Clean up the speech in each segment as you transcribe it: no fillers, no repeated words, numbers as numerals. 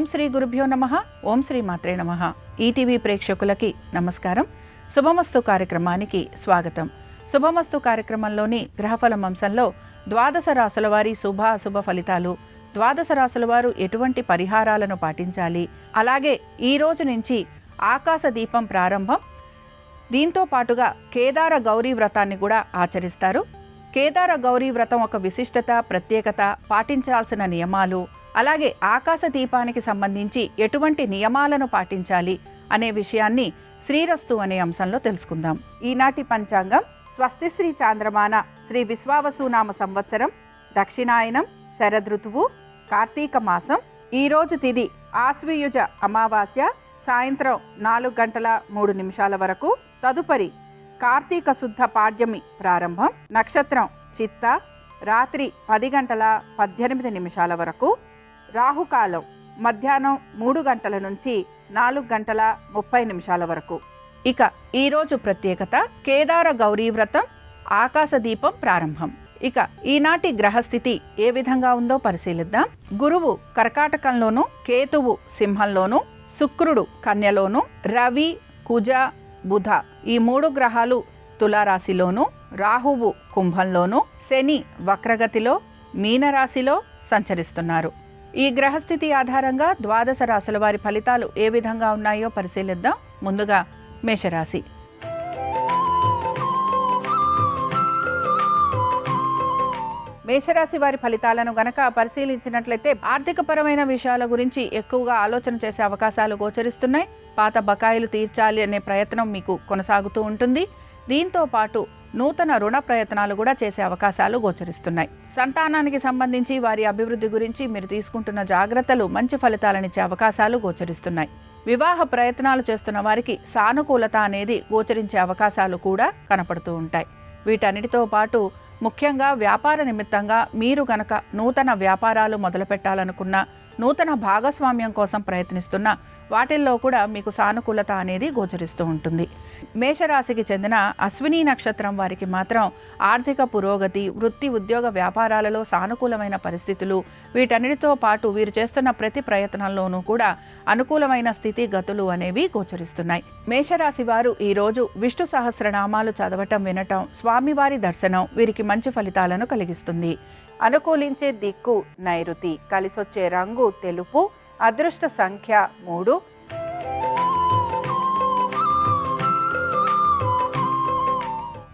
ఓం శ్రీ గురుభ్యో నమః. ఓం శ్రీ మాత్రే నమః. ఈటీవీ ప్రేక్షకులకి నమస్కారం. శుభమస్తు కార్యక్రమానికి స్వాగతం. శుభమస్తు కార్యక్రమంలోని గ్రహఫలం అంశంలో ద్వాదశ రాశుల వారి శుభ అశుభ ఫలితాలు, ద్వాదశ రాశుల వారు ఎటువంటి పరిహారాలను పాటించాలి, అలాగే ఈ రోజు నుంచి ఆకాశ దీపం ప్రారంభం, దీంతో పాటుగా కేదార గౌరీ వ్రతాన్ని కూడా ఆచరిస్తారు. కేదార గౌరీ వ్రతం ఒక విశిష్టత, ప్రత్యేకత, పాటించాల్సిన నియమాలు, అలాగే ఆకాశ దీపానికి సంబంధించి ఎటువంటి నియమాలను పాటించాలి అనే విషయాన్ని శ్రీరస్తు అనే అంశంలో తెలుసుకుందాం. ఈనాటి పంచాంగం స్వస్తి శ్రీ చాంద్రమాన శ్రీ విశ్వావసునామ సంవత్సరం, దక్షిణాయనం, శరదృతువు, కార్తీక మాసం. ఈరోజు తిథి ఆశ్వయుజ అమావాస్య, సాయంత్రం 4:03 వరకు. తదుపరి కార్తీక శుద్ధ పాడ్యమి ప్రారంభం. నక్షత్రం చిత్త, రాత్రి 10:18 వరకు. రాహుకాలం మధ్యాహ్నం 3 గంటల నుంచి 4:30 వరకు. ఇక ఈరోజు ప్రత్యేకత కేదార గౌరీ వ్రతం, ఆకాశ దీపం ప్రారంభం. ఇక ఈనాటి గ్రహస్థితి ఏ విధంగా ఉందో పరిశీలిద్దాం. గురువు కర్కాటకంలోను, కేతువు సింహంలోను, శుక్రుడు కన్యలోను, రవి, కుజ, బుధ ఈ 3 గ్రహాలు తులారాశిలోను, రాహువు కుంభంలోను, శని వక్రగతిలో మీనరాశిలో సంచరిస్తున్నారు. ఈ గ్రహస్థితి ఆధారంగా ద్వాదశ రాశుల వారి ఫలితాలు ఏ విధంగా ఉన్నాయో పరిశీలిద్దాం. ముందుగా మేషరాశి. మేషరాశి వారి ఫలితాలను గనక పరిశీలించినట్లయితే ఆర్థికపరమైన విషయాల గురించి ఎక్కువగా ఆలోచన చేసే అవకాశాలు గోచరిస్తున్నాయి. పాత బకాయిలు తీర్చాలి అనే ప్రయత్నం మీకు కొనసాగుతూ ఉంటుంది. దీంతో పాటు నూతన రుణ ప్రయత్నాలు కూడా చేసే అవకాశాలు గోచరిస్తున్నాయి. సంతానానికి సంబంధించి వారి అభివృద్ధి గురించి మీరు తీసుకుంటున్న జాగ్రత్తలు మంచి ఫలితాలనిచ్చే అవకాశాలు గోచరిస్తున్నాయి. వివాహ ప్రయత్నాలు చేస్తున్న వారికి సానుకూలత అనేది గోచరించే అవకాశాలు కూడా కనపడుతూ ఉంటాయి. వీటన్నిటితో పాటు ముఖ్యంగా వ్యాపార నిమిత్తంగా మీరు గనక నూతన వ్యాపారాలు మొదలు పెట్టాలనుకున్న, నూతన భాగస్వామ్యం కోసం ప్రయత్నిస్తున్న వాటిల్లో కూడా మీకు సానుకూలత అనేది గోచరిస్తూ ఉంటుంది. మేషరాశికి చెందిన అశ్విని నక్షత్రం వారికి మాత్రం ఆర్థిక పురోగతి, వృత్తి ఉద్యోగ వ్యాపారాలలో సానుకూలమైన పరిస్థితులు, వీటన్నిటితో పాటు వీరు చేస్తున్న ప్రతి ప్రయత్నంలోనూ కూడా అనుకూలమైన స్థితిగతులు అనేవి గోచరిస్తున్నాయి. మేషరాశి వారు ఈరోజు విష్ణు సహస్రనామాలు చదవటం, వినటం, స్వామివారి దర్శనం వీరికి మంచి ఫలితాలను కలిగిస్తుంది. అనుకూలించే దిక్కు నైరుతి, కలిసొచ్చే రంగు తెలుపు, అదృష్ట సంఖ్య 3.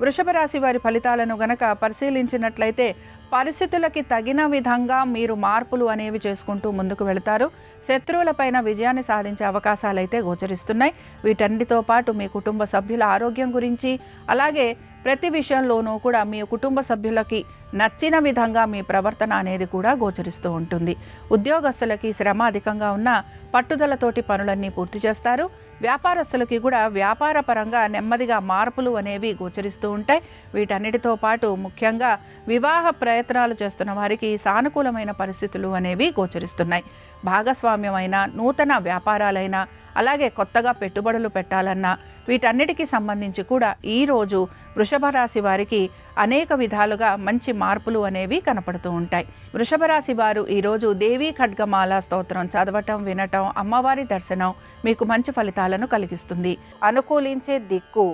వృషభ రాశి వారి ఫలితాలను గనక పరిశీలించినట్లయితే పరిస్థితులకి తగిన విధంగా మీరు మార్పులు అనేవి చేసుకుంటూ ముందుకు వెళతారు. శత్రువులపైన విజయాన్ని సాధించే అవకాశాలు అయితే గోచరిస్తున్నాయి. వీటన్నిటితో పాటు మీ కుటుంబ సభ్యుల ఆరోగ్యం గురించి, అలాగే ప్రతి విషయంలోనూ కూడా మీ కుటుంబ సభ్యులకి నచ్చిన విధంగా మీ ప్రవర్తన అనేది కూడా గోచరిస్తూ ఉంటుంది. ఉద్యోగస్తులకి శ్రమ అధికంగా ఉన్న పట్టుదలతోటి పనులన్నీ పూర్తి చేస్తారు. వ్యాపారస్తులకి కూడా వ్యాపార పరంగా నెమ్మదిగా మార్పులు అనేవి గోచరిస్తూ ఉంటాయి. వీటన్నిటితో పాటు ముఖ్యంగా వివాహ ప్రయత్నాలు చేస్తున్న వారికి సానుకూలమైన పరిస్థితులు అనేవి గోచరిస్తున్నాయి. భాగస్వామ్యమైన నూతన వ్యాపారాలైనా, అలాగే కొత్తగా పెట్టుబడులు పెట్టాలన్నా వీటన్నిటికీ సంబంధించి కూడా ఈరోజు వృషభ రాశి వారికి అనేక విధాలుగా మంచి మార్పులు అనేవి కనపడుతూ ఉంటాయి. వృషభ రాశి వారు ఈరోజు దేవీ ఖడ్గమాల స్తోత్రం చదవటం, వినటం, అమ్మవారి దర్శనం మీకు మంచి ఫలితాలను కలిగిస్తుంది. అనుకూలించే దిక్కు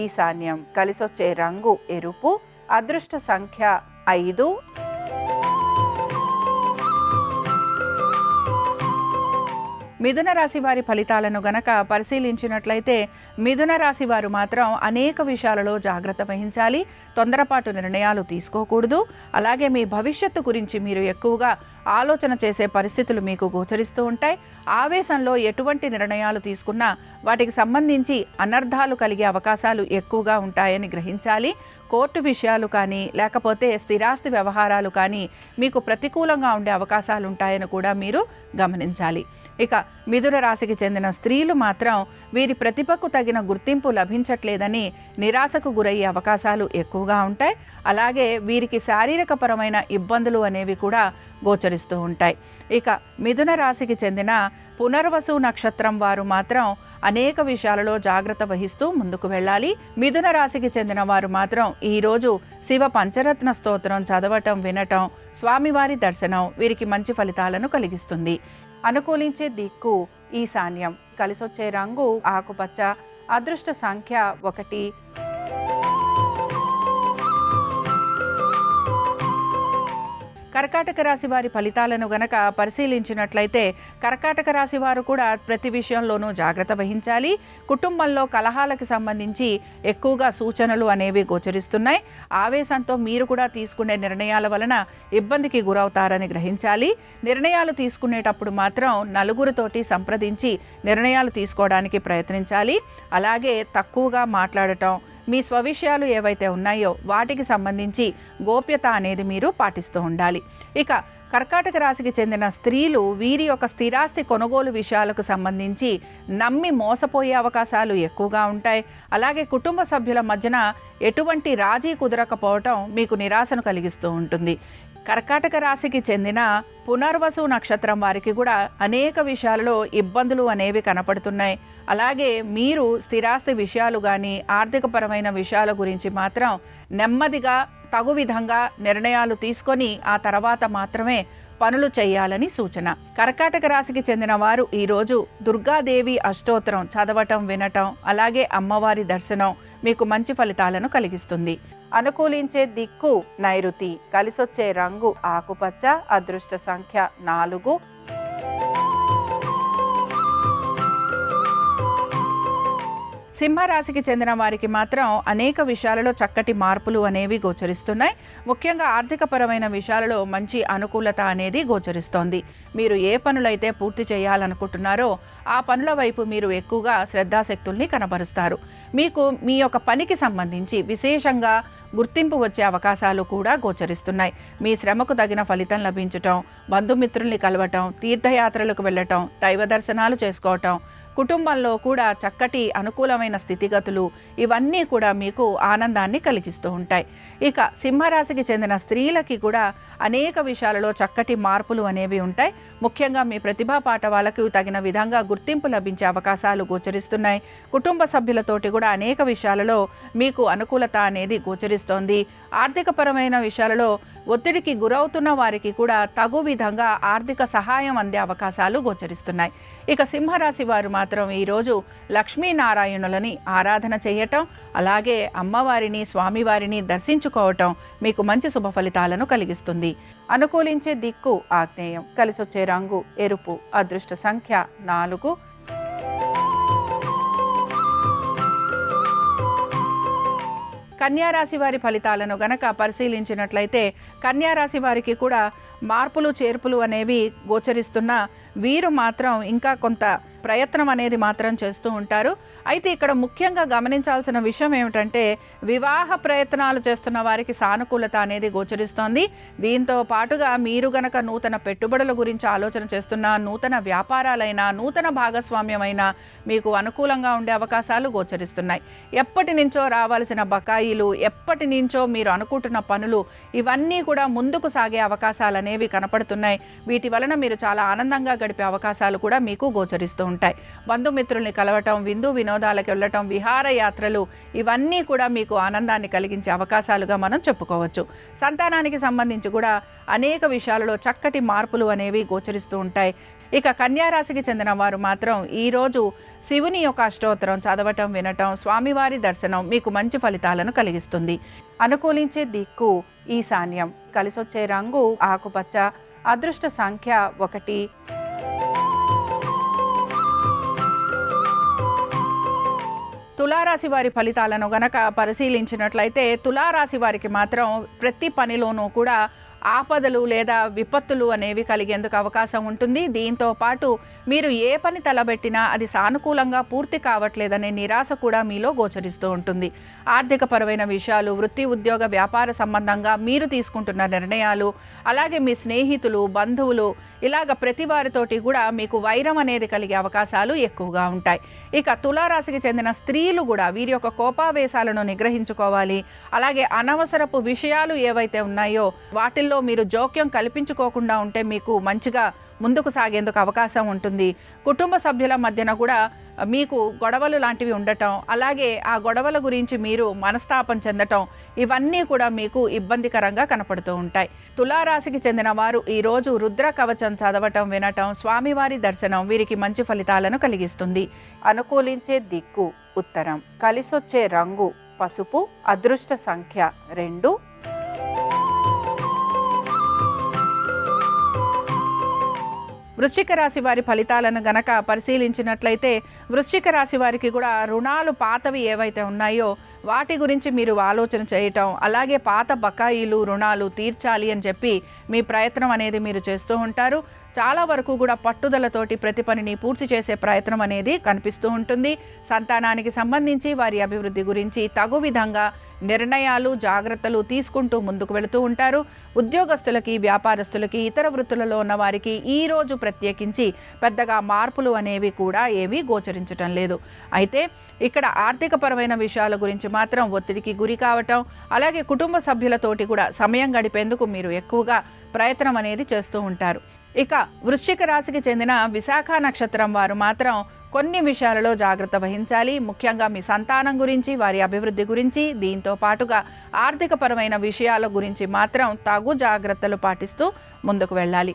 ఈశాన్యం, కలిసొచ్చే రంగు ఎరుపు, అదృష్ట సంఖ్య 5. మిథున రాశి వారి ఫలితాలను గనక పరిశీలించినట్లయితే మిథున రాశి వారు మాత్రం అనేక విషయాలలో జాగ్రత్త వహించాలి. తొందరపాటు నిర్ణయాలు తీసుకోకూడదు. అలాగే మీ భవిష్యత్తు గురించి మీరు ఎక్కువగా ఆలోచన చేసే పరిస్థితులు మీకు గోచరిస్తూ ఉంటాయి. ఆవేశంలో ఎటువంటి నిర్ణయాలు తీసుకున్నా వాటికి సంబంధించి అనర్థాలు కలిగే అవకాశాలు ఎక్కువగా ఉంటాయని గ్రహించాలి. కోర్టు విషయాలు కానీ, లేకపోతే స్థిరాస్తి వ్యవహారాలు కానీ మీకు ప్రతికూలంగా ఉండే అవకాశాలు ఉంటాయని కూడా మీరు గమనించాలి. ఇక మిథున రాశికి చెందిన స్త్రీలు మాత్రం వీరి ప్రతిభకు తగిన గుర్తింపు లభించట్లేదని నిరాశకు గురయ్యే అవకాశాలు ఎక్కువగా ఉంటాయి. అలాగే వీరికి శారీరకపరమైన ఇబ్బందులు అనేవి కూడా గోచరిస్తూ ఉంటాయి. ఇక మిథున రాశికి చెందిన పునర్వసు నక్షత్రం వారు మాత్రం అనేక విషయాలలో జాగ్రత్త వహిస్తూ ముందుకు వెళ్ళాలి. మిథున రాశికి చెందిన వారు మాత్రం ఈరోజు శివ పంచరత్న స్తోత్రం చదవటం, వినటం, స్వామివారి దర్శనం వీరికి మంచి ఫలితాలను కలిగిస్తుంది. అనుకూలించే దిక్కు ఈశాన్యం, కలిసొచ్చే రంగు ఆకుపచ్చ, అదృష్ట సంఖ్య 1. కర్కాటక రాశి వారి ఫలితాలను గనక పరిశీలించినట్లయితే కర్కాటక రాశి వారు కూడా ప్రతి విషయంలోనూ జాగ్రత్త వహించాలి. కుటుంబంలో కలహాలకు సంబంధించి ఎక్కువగా సూచనలు అనేవి గోచరిస్తున్నాయి. ఆవేశంతో మీరు కూడా తీసుకునే నిర్ణయాల వలన ఇబ్బందికి గురవుతారని గ్రహించాలి. నిర్ణయాలు తీసుకునేటప్పుడు మాత్రం నలుగురితోటి సంప్రదించి నిర్ణయాలు తీసుకోవడానికి ప్రయత్నించాలి. అలాగే తక్కువగా మాట్లాడటం, మీ స్వవిషయాలు ఏవైతే ఉన్నాయో వాటికి సంబంధించి గోప్యత అనేది మీరు పాటిస్తూ ఉండాలి. ఇక కర్కాటక రాశికి చెందిన స్త్రీలు వీరి యొక్క స్థిరాస్తి కొనుగోలు విషయాలకు సంబంధించి నమ్మి మోసపోయే అవకాశాలు ఎక్కువగా ఉంటాయి. అలాగే కుటుంబ సభ్యుల మధ్యన ఎటువంటి రాజీ కుదరకపోవటం మీకు నిరాశను కలిగిస్తూ ఉంటుంది. కర్కాటక రాశికి చెందిన పునర్వసు నక్షత్రం వారికి కూడా అనేక విషయాలలో ఇబ్బందులు అనేవి కనపడుతున్నాయి. అలాగే మీరు స్థిరాస్తి విషయాలు కానీ ఆర్థికపరమైన విషయాల గురించి మాత్రం నెమ్మదిగా తగు విధంగా నిర్ణయాలు తీసుకొని ఆ తర్వాత మాత్రమే పనులు చేయాలని సూచన. కర్కాటక రాశికి చెందిన వారు ఈరోజు దుర్గాదేవి అష్టోత్తరం చదవటం, వినటం, అలాగే అమ్మవారి దర్శనం మీకు మంచి ఫలితాలను కలిగిస్తుంది. అనుకూలించే దిక్కు నైరుతి, కలిసొచ్చే రంగు ఆకుపచ్చ, అదృష్ట సంఖ్య 4. సింహరాశికి చెందిన వారికి మాత్రం అనేక విషయాలలో చక్కటి మార్పులు అనేవి గోచరిస్తున్నాయి. ముఖ్యంగా ఆర్థికపరమైన విషయాలలో మంచి అనుకూలత అనేది గోచరిస్తోంది. మీరు ఏ పనులైతే పూర్తి చేయాలనుకుంటున్నారో ఆ పనుల వైపు మీరు ఎక్కువగా శ్రద్ధాశక్తుల్ని కనబరుస్తారు. మీకు మీ యొక్క పనికి సంబంధించి విశేషంగా గుర్తింపు వచ్చే అవకాశాలు కూడా గోచరిస్తున్నాయి. మీ శ్రమకు తగిన ఫలితం లభించటం, బంధుమిత్రుల్ని కలవటం, తీర్థయాత్రలకు వెళ్ళటం, దైవ దర్శనాలు చేసుకోవటం, కుటుంబంలో కూడా చక్కటి అనుకూలమైన స్థితిగతులు, ఇవన్నీ కూడా మీకు ఆనందాన్ని కలిగిస్తూ ఉంటాయి. ఇక సింహరాశికి చెందిన స్త్రీలకి కూడా అనేక విషయాలలో చక్కటి మార్పులు అనేవి ఉంటాయి. ముఖ్యంగా మీ ప్రతిభా పాఠవాలకు తగిన విధంగా గుర్తింపు లభించే అవకాశాలు గోచరిస్తున్నాయి. కుటుంబ సభ్యులతోటి కూడా అనేక విషయాలలో మీకు అనుకూలత అనేది గోచరిస్తోంది. ఆర్థికపరమైన విషయాలలో ఒత్తిడికి గురవుతున్న వారికి కూడా తగు విధంగా ఆర్థిక సహాయం అందే అవకాశాలు గోచరిస్తున్నాయి. ఇక సింహరాశి వారు మాత్రం ఈరోజు లక్ష్మీనారాయణులని ఆరాధన చేయటం, అలాగే అమ్మవారిని, స్వామివారిని దర్శించుకోవటం మీకు మంచి శుభ ఫలితాలను కలిగిస్తుంది. అనుకూలించే దిక్కు ఆగ్నేయం, కలిసొచ్చే రంగు ఎరుపు, అదృష్ట సంఖ్య 4. కన్యారాశి వారి ఫలితాలను గనక పరిశీలించినట్లయితే కన్యారాశి వారికి కూడా మార్పులు చేర్పులు అనేవి గోచరిస్తున్న వీరు మాత్రం ఇంకా కొంత ప్రయత్నం అనేది మాత్రం చేస్తూ ఉంటారు. అయితే ఇక్కడ ముఖ్యంగా గమనించాల్సిన విషయం ఏమిటంటే వివాహ ప్రయత్నాలు చేస్తున్న వారికి సానుకూలత అనేది గోచరిస్తోంది. దీంతో పాటుగా మీరు గనక నూతన పెట్టుబడుల గురించి ఆలోచన చేస్తున్న, నూతన వ్యాపారాలైనా, నూతన భాగస్వామ్యమైనా మీకు అనుకూలంగా ఉండే అవకాశాలు గోచరిస్తున్నాయి. ఎప్పటి నుంచో రావాల్సిన బకాయిలు, ఎప్పటి నుంచో మీరు అనుకుంటున్న పనులు, ఇవన్నీ కూడా ముందుకు సాగే అవకాశాలు అనేవి కనపడుతున్నాయి. వీటి వలన మీరు చాలా ఆనందంగా గడిపే అవకాశాలు కూడా మీకు గోచరిస్తూ ఉంటాయి. బంధుమిత్రుల్ని కలవటం, విందు వినోదాలకు వెళ్ళటం, విహారయాత్రలు, ఇవన్నీ కూడా మీకు ఆనందాన్ని కలిగించే అవకాశాలుగా మనం చెప్పుకోవచ్చు. సంతానానికి సంబంధించి కూడా అనేక విషయాలలో చక్కటి మార్పులు అనేవి గోచరిస్తూ ఉంటాయి. ఇక కన్యారాశికి చెందిన వారు మాత్రం ఈరోజు శివుని యొక్క అష్టోత్తరం చదవటం, వినటం, స్వామివారి దర్శనం మీకు మంచి ఫలితాలను కలిగిస్తుంది. అనుకూలించే దిక్కు ఈశాన్యం, కలిసొచ్చే రంగు ఆకుపచ్చ, అదృష్ట సంఖ్య 1. తులారాశి వారి ఫలితాలను గనక పరిశీలించినట్లయితే తులారాశి వారికి మాత్రం ప్రతి పనిలోనూ కూడా ఆపదలు లేదా విపత్తులు అనేవి కలిగేందుకు అవకాశం ఉంటుంది. దీంతో పాటు మీరు ఏ పని తలబెట్టినా అది సానుకూలంగా పూర్తి కావట్లేదనే నిరాశ కూడా మీలో గోచరిస్తూ ఉంటుంది. ఆర్థికపరమైన విషయాలు, వృత్తి, ఉద్యోగ, వ్యాపార సంబంధంగా మీరు తీసుకుంటున్న నిర్ణయాలు, అలాగే మీ స్నేహితులు, బంధువులు, ఇలాగ ప్రతి వారితోటి కూడా మీకు వైరం అనేది కలిగే అవకాశాలు ఎక్కువగా ఉంటాయి. ఇక తులారాశికి చెందిన స్త్రీలు కూడా వీరి యొక్క కోపావేశాలను నిగ్రహించుకోవాలి. అలాగే అనవసరపు విషయాలు ఏవైతే ఉన్నాయో వాటిల్లో మీరు జోక్యం కల్పించుకోకుండా ఉంటే మీకు మంచిగా ముందుకు సాగేందుకు అవకాశం ఉంటుంది. కుటుంబ సభ్యుల మధ్యన కూడా మీకు గొడవలు లాంటివి ఉండటం, అలాగే ఆ గొడవల గురించి మీరు మనస్తాపం చెందటం, ఇవన్నీ కూడా మీకు ఇబ్బందికరంగా కనపడుతూ ఉంటాయి. తులారాశికి చెందిన వారు ఈరోజు రుద్ర కవచం చదవటం, వినటం, స్వామివారి దర్శనం వీరికి మంచి ఫలితాలను కలిగిస్తుంది. అనుకూలించే దిక్కు ఉత్తరం, కలిసొచ్చే రంగు పసుపు, అదృష్ట సంఖ్య 2. వృశ్చిక రాశి వారి ఫలితాలను గనక పరిశీలించినట్లయితే వృశ్చిక రాశి వారికి కూడా రుణాలు పాతవి ఏవైతే ఉన్నాయో వాటి గురించి మీరు ఆలోచన చేయటం, అలాగే పాత బకాయిలు రుణాలు తీర్చాలి అని చెప్పి మీ ప్రయత్నం అనేది మీరు చేస్తూ ఉంటారు. చాలా వరకు కూడా పట్టుదలతోటి ప్రతి పనిని పూర్తి చేసే ప్రయత్నం అనేది కనిపిస్తూ ఉంటుంది. సంతానానికి సంబంధించి వారి అభివృద్ధి గురించి తగు విధంగా నిర్ణయాలు, జాగ్రత్తలు తీసుకుంటూ ముందుకు వెళుతూ ఉంటారు. ఉద్యోగస్తులకి, వ్యాపారస్తులకి, ఇతర వృత్తులలో ఉన్న వారికి ఈరోజు ప్రత్యేకించి పెద్దగా మార్పులు అనేవి కూడా ఏమీ గోచరించటం లేదు. అయితే ఇక్కడ ఆర్థికపరమైన విషయాల గురించి మాత్రం ఒత్తిడికి గురి కావటం, అలాగే కుటుంబ సభ్యులతోటి కూడా సమయం గడిపేందుకు మీరు ఎక్కువగా ప్రయత్నం అనేది చేస్తూ ఉంటారు. ఇక వృశ్చిక రాశికి చెందిన విశాఖ నక్షత్రం వారు మాత్రం కొన్ని విషయాలలో జాగ్రత్త వహించాలి. ముఖ్యంగా మీ సంతానం గురించి, వారి అభివృద్ధి గురించి, దీంతో పాటుగా ఆర్థికపరమైన విషయాల గురించి మాత్రం తగు జాగ్రత్తలు పాటిస్తూ ముందుకు వెళ్ళాలి.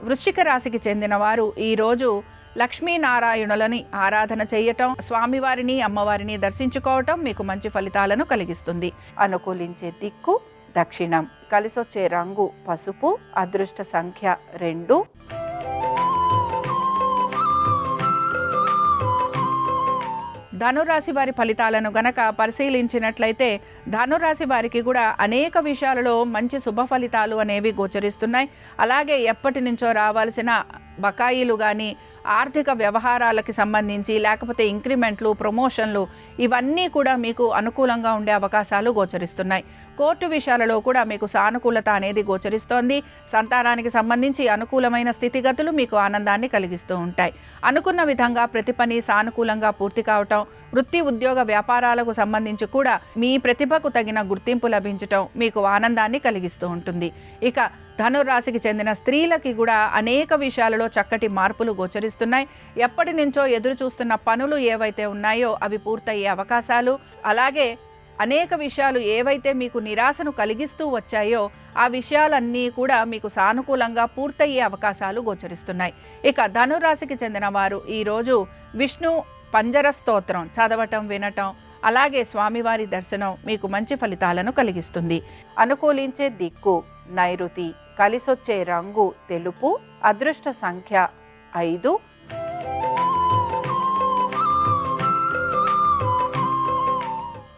వృశ్చిక రాశికి చెందిన వారు ఈరోజు లక్ష్మీనారాయణులని ఆరాధన చేయటం, స్వామివారిని, అమ్మవారిని దర్శించుకోవటం మీకు మంచి ఫలితాలను కలిగిస్తుంది. అనుకూలించే దిక్కు దక్షిణం, కలిసొచ్చే రంగు పసుపు, అదృష్ట సంఖ్య 2. ధనురాశి వారి ఫలితాలను గనక పరిశీలించినట్లయితే ధనురాశి వారికి కూడా అనేక విషయాలలో మంచి శుభ ఫలితాలు అనేవి గోచరిస్తున్నాయి. అలాగే ఎప్పటి నుంచో రావాల్సిన బకాయిలు కానీ, ఆర్థిక వ్యవహారాలకి సంబంధించి, లేకపోతే ఇంక్రిమెంట్లు, ప్రమోషన్లు ఇవన్నీ కూడా మీకు అనుకూలంగా ఉండే అవకాశాలు గోచరిస్తున్నాయి. కోర్టు విషయాలలో కూడా మీకు సానుకూలత అనేది గోచరిస్తోంది. సంతానానికి సంబంధించి అనుకూలమైన స్థితిగతులు మీకు ఆనందాన్ని కలిగిస్తూ ఉంటాయి. అనుకున్న విధంగా ప్రతి పని సానుకూలంగా పూర్తి కావటం, వృత్తి, ఉద్యోగ, వ్యాపారాలకు సంబంధించి కూడా మీ ప్రతిభకు తగిన గుర్తింపు లభించటం మీకు ఆనందాన్ని కలిగిస్తూ ఉంటుంది. ఇక ధనురాశికి చెందిన స్త్రీలకి కూడా అనేక విషయాలలో చక్కటి మార్పులు గోచరిస్తున్నాయి. ఎప్పటి నుంచో ఎదురు చూస్తున్న పనులు ఏవైతే ఉన్నాయో అవి పూర్తయ్యే అవకాశాలు, అలాగే అనేక విషయాలు ఏవైతే మీకు నిరాశను కలిగిస్తూ వచ్చాయో ఆ విషయాలన్నీ కూడా మీకు సానుకూలంగా పూర్తయ్యే అవకాశాలు గోచరిస్తున్నాయి. ఇక ధనురాశికి చెందిన వారు ఈరోజు విష్ణు పంజర స్తోత్రం చదవటం, వినటం, అలాగే స్వామివారి దర్శనం మీకు మంచి ఫలితాలను కలిగిస్తుంది. అనుకూలించే దిక్కు నైరుతి, కలిసొచ్చే రంగు తెలుపు, అదృష్ట సంఖ్య 5.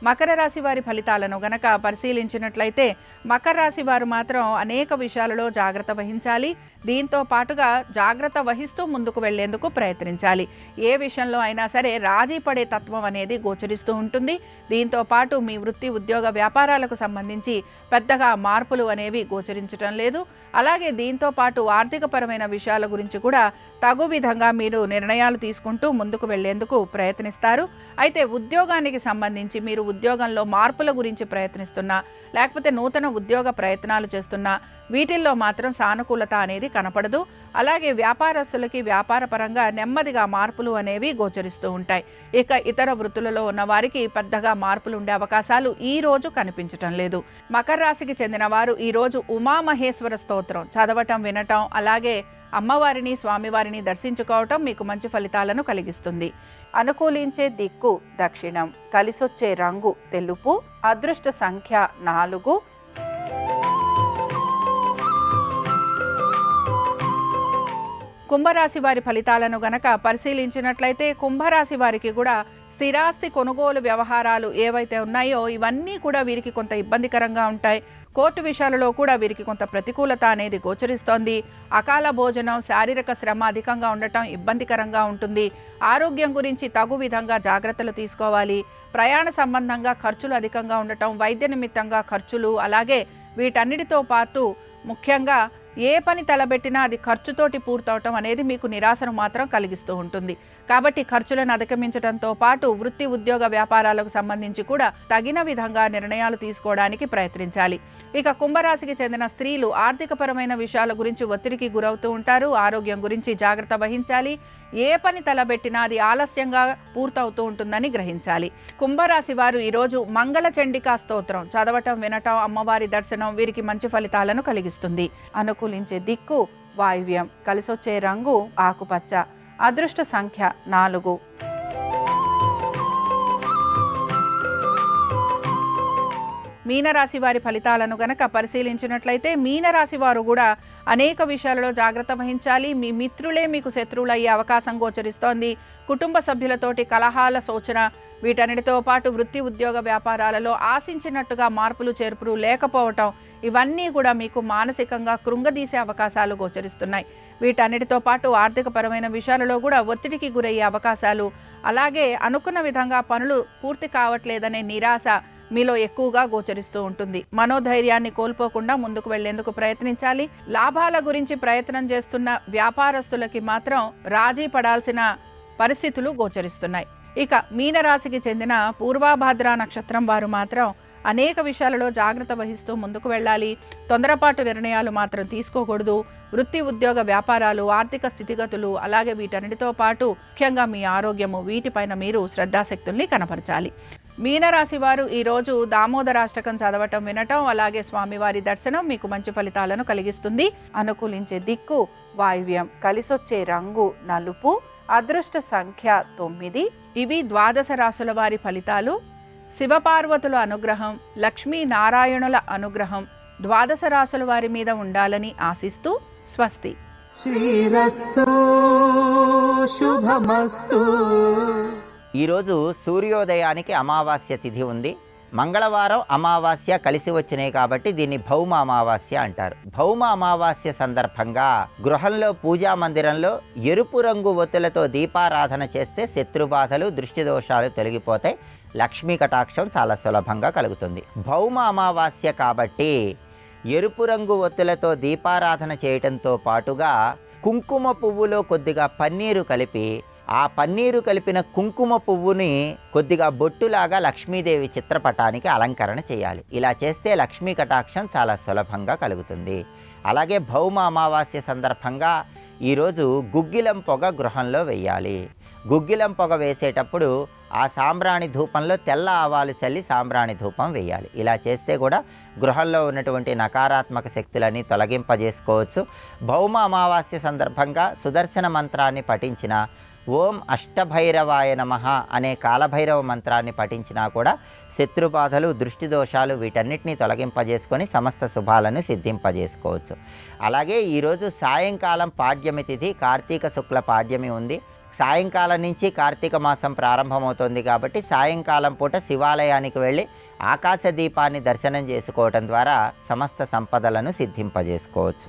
మకర రాశి వారి ఫలితాలను గనక పరిశీలించినట్లయితే మకర రాశి వారు మాత్రం అనేక విషయాలలో జాగ్రత్త వహించాలి. దీంతో పాటుగా జాగ్రత్త వహిస్తూ ముందుకు వెళ్లేందుకు ప్రయత్నించాలి. ఏ విషయంలో అయినా సరే రాజీ పడే తత్వం అనేది గోచరిస్తూ ఉంటుంది. దీంతో పాటు మీ వృత్తి, ఉద్యోగ, వ్యాపారాలకు సంబంధించి పెద్దగా మార్పులు అనేవి గోచరించడం లేదు. అలాగే దీంతో పాటు ఆర్థికపరమైన విషయాల గురించి కూడా తగు విధంగా మీరు నిర్ణయాలు తీసుకుంటూ ముందుకు వెళ్లేందుకు ప్రయత్నిస్తారు. అయితే ఉద్యోగానికి సంబంధించి మీరు ఉద్యోగంలో మార్పుల గురించి ప్రయత్నిస్తున్నా, లేకపోతే నూతన ఉద్యోగ ప్రయత్నాలు చేస్తున్నా వీటిల్లో మాత్రం సానుకూలత అనేది కనపడదు. అలాగే వ్యాపారస్తులకి వ్యాపారపరంగా నెమ్మదిగా మార్పులు అనేవి గోచరిస్తూ ఉంటాయి. ఇక ఇతర వృత్తులలో ఉన్న వారికి పెద్దగా మార్పులు ఉండే అవకాశాలు ఈ రోజు కనిపించటం లేదు. మకర రాశికి చెందిన వారు ఈరోజు ఉమామహేశ్వర స్తోత్రం చదవటం, వినటం, అలాగే అమ్మవారిని, స్వామివారిని దర్శించుకోవటం మీకు మంచి ఫలితాలను కలిగిస్తుంది. అనుకూలించే దిక్కు దక్షిణం, కలిసొచ్చే రంగు తెలుపు, అదృష్ట సంఖ్య 4. కుంభరాశి వారి ఫలితాలను గనక పరిశీలించినట్లయితే కుంభరాశి వారికి కూడా స్థిరాస్తి కొనుగోలు వ్యవహారాలు ఏవైతే ఉన్నాయో ఇవన్నీ కూడా వీరికి కొంత ఇబ్బందికరంగా ఉంటాయి. కోర్టు విషయాలలో కూడా వీరికి కొంత ప్రతికూలత అనేది గోచరిస్తోంది. అకాల భోజనం, శారీరక శ్రమ అధికంగా ఉండటం ఇబ్బందికరంగా ఉంటుంది. ఆరోగ్యం గురించి తగు విధంగా జాగ్రత్తలు తీసుకోవాలి. ప్రయాణ సంబంధంగా ఖర్చులు అధికంగా ఉండటం, వైద్య నిమిత్తంగా ఖర్చులు, అలాగే వీటన్నిటితో పాటు ముఖ్యంగా ఏ పని తలబెట్టినా అది ఖర్చుతోటి పూర్తవటం అనేది మీకు నిరాశను మాత్రం కలిగిస్తూ ఉంటుంది. కాబట్టి ఖర్చులను అధిగమించడంతో పాటు వృత్తి ఉద్యోగ వ్యాపారాలకు సంబంధించి కూడా తగిన విధంగా నిర్ణయాలు తీసుకోవడానికి ప్రయత్నించాలి. ఇక కుంభరాశికి చెందిన స్త్రీలు ఆర్థికపరమైన విషయాల గురించి ఒత్తిడికి గురవుతూ ఉంటారు. ఆరోగ్యం గురించి జాగ్రత్త వహించాలి. ఏ పని తలబెట్టినా అది ఆలస్యంగా పూర్తవుతూ ఉంటుందని గ్రహించాలి. కుంభరాశి వారు ఈరోజు మంగళ చండికా స్తోత్రం చదవటం, వినటం, అమ్మవారి దర్శనం వీరికి మంచి ఫలితాలను కలిగిస్తుంది. అనుకూలించే దిక్కు వాయువ్యం, కలిసొచ్చే రంగు ఆకుపచ్చ, అదృష్ట సంఖ్య 4. మీనరాశి వారి ఫలితాలను గనక పరిశీలించినట్లయితే మీనరాశి వారు కూడా అనేక విషయాలలో జాగ్రత్త వహించాలి. మీ మిత్రులే మీకు శత్రువులు అయ్యే అవకాశం గోచరిస్తోంది. కుటుంబ సభ్యులతోటి కలహాల సూచన, వీటన్నిటితో పాటు వృత్తి ఉద్యోగ వ్యాపారాలలో ఆశించినట్టుగా మార్పులు చేర్పులు లేకపోవటం, ఇవన్నీ కూడా మీకు మానసికంగా కృంగదీసే అవకాశాలు గోచరిస్తున్నాయి. వీటన్నిటితో పాటు ఆర్థికపరమైన విషయాలలో కూడా ఒత్తిడికి గురయ్యే అవకాశాలు, అలాగే అనుకున్న విధంగా పనులు పూర్తి కావట్లేదనే నిరాశ మీలో ఎక్కువగా గోచరిస్తూ ఉంటుంది. మనోధైర్యాన్ని కోల్పోకుండా ముందుకు వెళ్లేందుకు ప్రయత్నించాలి. లాభాల గురించి ప్రయత్నం చేస్తున్న వ్యాపారస్తులకి మాత్రం రాజీ పడాల్సిన పరిస్థితులు గోచరిస్తున్నాయి. ఇక మీనరాశికి చెందిన పూర్వాభాద్ర నక్షత్రం వారు మాత్రం అనేక విషయాలలో జాగ్రత్త వహిస్తూ ముందుకు వెళ్ళాలి. తొందరపాటు నిర్ణయాలు మాత్రం తీసుకోకూడదు. వృత్తి ఉద్యోగ వ్యాపారాలు, ఆర్థిక స్థితిగతులు, అలాగే వీటన్నిటితో పాటు ముఖ్యంగా మీ ఆరోగ్యము, వీటిపైన మీరు శ్రద్ధాశక్తుల్ని కనపరచాలి. మీనరాశి వారు ఈరోజు దామోదరాష్టకం చదవటం, వినటం, అలాగే స్వామివారి దర్శనం మీకు మంచి ఫలితాలను కలిగిస్తుంది. అనుకూలించే దిక్కు వాయువ్యం, కలిసొచ్చే రంగు నలుపు, అదృష్ట సంఖ్య 9. ఇవి ద్వాదశ రాశుల వారి ఫలితాలు. శివపార్వతుల అనుగ్రహం, లక్ష్మీనారాయణుల అనుగ్రహం ద్వాదశ రాశుల వారి మీద ఉండాలని ఆశిస్తూ స్వస్తి. శ్రీరస్తు శుభమస్తు. ఈరోజు సూర్యోదయానికి అమావాస్య తిథి ఉంది. మంగళవారం అమావాస్య కలిసి వచ్చినాయి కాబట్టి దీన్ని భౌమ అమావాస్య అంటారు. భౌమ అమావాస్య సందర్భంగా గృహంలో పూజా మందిరంలో ఎరుపు రంగు ఒత్తులతో దీపారాధన చేస్తే శత్రుబాధలు, దృష్టి దోషాలు తొలగిపోతాయి. లక్ష్మీ కటాక్షం చాలా సులభంగా కలుగుతుంది. భౌమ అమావాస్య కాబట్టి ఎరుపు రంగు ఒత్తులతో దీపారాధన చేయటంతో పాటుగా కుంకుమ పువ్వులో కొద్దిగా పన్నీరు కలిపి, ఆ పన్నీరు కలిపిన కుంకుమ పువ్వుని కొద్దిగా బొట్టులాగా లక్ష్మీదేవి చిత్రపటానికి అలంకరణ చేయాలి. ఇలా చేస్తే లక్ష్మీ కటాక్షం చాలా సులభంగా కలుగుతుంది. అలాగే భౌమ అమావాస్య సందర్భంగా ఈరోజు గుగ్గిలం పొగ గృహంలో వేయాలి. గుగ్గిలం పొగ వేసేటప్పుడు ఆ సాంబ్రాణి ధూపంలో తెల్ల ఆవాలు చల్లి సాంబ్రాణి ధూపం వేయాలి. ఇలా చేస్తే కూడా గృహంలో ఉన్నటువంటి నకారాత్మక శక్తులని తొలగింపజేసుకోవచ్చు. భౌమ అమావాస్య సందర్భంగా సుదర్శన మంత్రాన్ని పఠించిన, ఓం అష్టభైరవాయ నమః అనే కాలభైరవ మంత్రాన్ని పఠించినా కూడా శత్రుబాధలు, దృష్టి దోషాలు వీటన్నిటిని తొలగింపజేసుకొని సమస్త శుభాలను సిద్ధింపజేసుకోవచ్చు. అలాగే ఈరోజు సాయంకాలం పాడ్యమి తిథి, కార్తీక శుక్ల పాడ్యమి ఉంది. సాయంకాలం నుంచి కార్తీక మాసం ప్రారంభమవుతుంది కాబట్టి సాయంకాలం పూట శివాలయానికి వెళ్ళి ఆకాశ దీపాన్ని దర్శనం చేసుకోవటం ద్వారా సమస్త సంపదలను సిద్ధింపజేసుకోవచ్చు.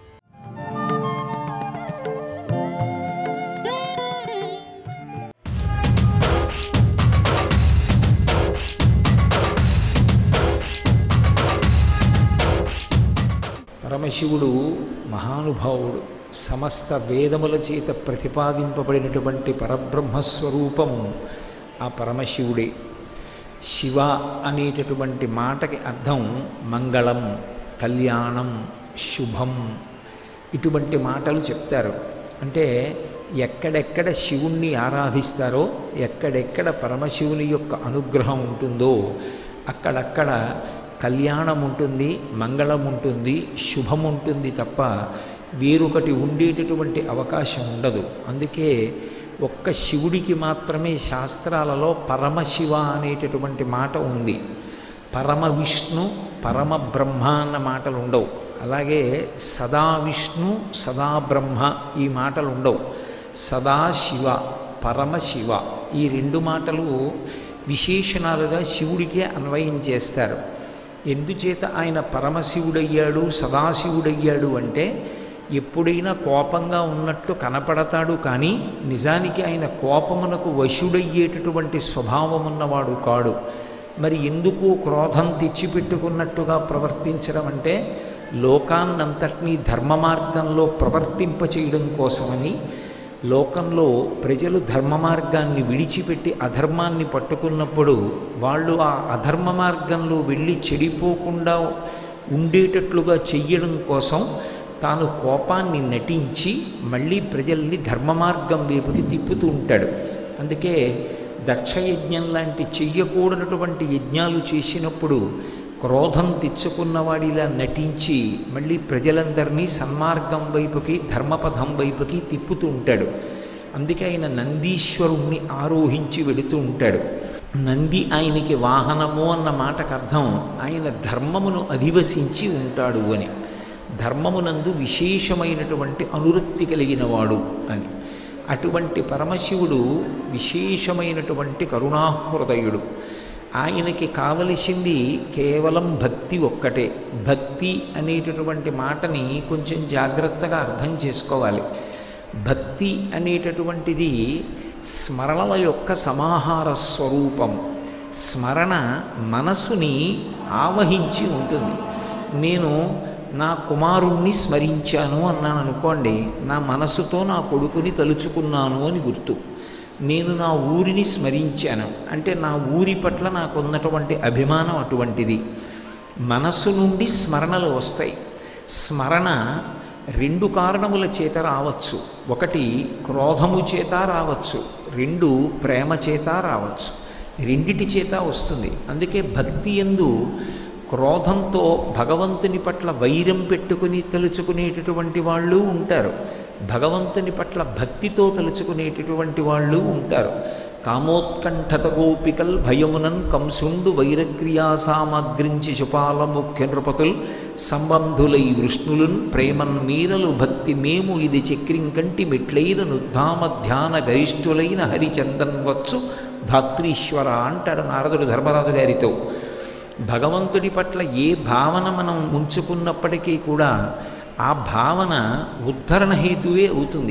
పరమశివుడు మహానుభావుడు. సమస్త వేదముల చేత ప్రతిపాదింపబడినటువంటి పరబ్రహ్మస్వరూపము ఆ పరమశివుడే. శివ అనేటటువంటి మాటకి అర్థం మంగళం, కళ్యాణం, శుభం, ఇటువంటి మాటలు చెప్తారు. అంటే ఎక్కడెక్కడ శివుణ్ణి ఆరాధిస్తారో, ఎక్కడెక్కడ పరమశివుని యొక్క అనుగ్రహం ఉంటుందో అక్కడక్కడ కళ్యాణం ఉంటుంది, మంగళం ఉంటుంది, శుభం ఉంటుంది తప్ప వేరొకటి ఉండేటటువంటి అవకాశం ఉండదు. అందుకే ఒక్క శివుడికి మాత్రమే శాస్త్రాలలో పరమశివ అనేటటువంటి మాట ఉంది. పరమ విష్ణు, పరమ బ్రహ్మ అన్న మాటలు ఉండవు. అలాగే సదా విష్ణు, సదా బ్రహ్మ ఈ మాటలు ఉండవు. సదాశివ, పరమశివ ఈ రెండు మాటలు విశేషణాలుగా శివుడికే అన్వయం చేస్తారు. ఎందుచేత ఆయన పరమశివుడయ్యాడు, సదాశివుడయ్యాడు అంటే ఎప్పుడైనా కోపంగా ఉన్నట్టు కనపడతాడు, కానీ నిజానికి ఆయన కోపమునకు వశుడయ్యేటటువంటి స్వభావం ఉన్నవాడు కాడు. మరి ఎందుకు క్రోధం తెచ్చిపెట్టుకున్నట్టుగా ప్రవర్తించడం అంటే లోకాన్నంతటినీ ధర్మ మార్గంలో ప్రవర్తింపచేయడం కోసమని లోకంలో ప్రజలు ధర్మ మార్గాన్ని విడిచిపెట్టి అధర్మాన్ని పట్టుకున్నప్పుడు వాళ్ళు ఆ అధర్మ మార్గంలో వెళ్ళి చెడిపోకుండా ఉండేటట్లుగా చెయ్యడం కోసం తాను కోపాన్ని నటించి మళ్ళీ ప్రజల్ని ధర్మ మార్గం వైపుకి తిప్పుతూ ఉంటాడు. అందుకే దక్షయజ్ఞం లాంటి చెయ్యకూడనటువంటి యజ్ఞాలు చేసినప్పుడు క్రోధం తెచ్చుకున్నవాడిలా నటించి మళ్ళీ ప్రజలందరినీ సన్మార్గం వైపుకి ధర్మపథం వైపుకి తిప్పుతూ ఉంటాడు. అందుకే ఆయన నందీశ్వరుణ్ణి ఆరోహించి వెడుతూ ఉంటాడు. నంది ఆయనకి వాహనము అన్న మాటకు అర్థం ఆయన ధర్మమును అధివసించి ఉంటాడు అని, ధర్మమునందు విశేషమైనటువంటి అనురక్తి కలిగినవాడు అని. అటువంటి పరమశివుడు విశేషమైనటువంటి కరుణాహృదయుడు. ఆయనకి కావలసింది కేవలం భక్తి ఒక్కటే. భక్తి అనేటటువంటి మాటని కొంచెం జాగ్రత్తగా అర్థం చేసుకోవాలి. భక్తి అనేటటువంటిది స్మరణల యొక్క సమాహార స్వరూపం. స్మరణ మనసుని ఆవహించి ఉంటుంది. నేను నా కుమారుణ్ణి స్మరించాను అన్నాను అనుకోండి, నా మనసుతో నా కొడుకుని తలుచుకున్నాను అని గుర్తు. నేను నా ఊరిని స్మరించాను అంటే నా ఊరి పట్ల నాకున్నటువంటి అభిమానం అటువంటిది. మనస్సు నుండి స్మరణలు వస్తాయి. స్మరణ రెండు కారణముల చేత రావచ్చు. ఒకటి క్రోధము చేత రావచ్చు, రెండు ప్రేమ చేత రావచ్చు. రెండిటి చేత వస్తుంది. అందుకే భక్తి యందు క్రోధంతో భగవంతుని పట్ల వైరం పెట్టుకుని తలుచుకునేటటువంటి వాళ్ళు ఉంటారు, భగవంతుని పట్ల భక్తితో తలుచుకునేటటువంటి వాళ్ళు ఉంటారు. కామోత్కంఠత గోపికల్ భయమునన్ కంసుండు వైరక్రియా సామగ్రించి శుపాల ముఖ్య నృపతుల్ సంబంధులై వృష్ణులున్ ప్రేమన్ మీరలు భక్తి మేము ఇది చక్రింకంటి మెట్లైన నుద్ధామ ధ్యాన గరిష్ఠులైన హరిచందన్ వచ్చు ధాత్రీశ్వర అంటాడు నారదుడు ధర్మరాజు గారితో. భగవంతుడి పట్ల ఏ భావన మనం ఉంచుకున్నప్పటికీ కూడా ఆ భావన ఉద్ధరణ హేతువే అవుతుంది.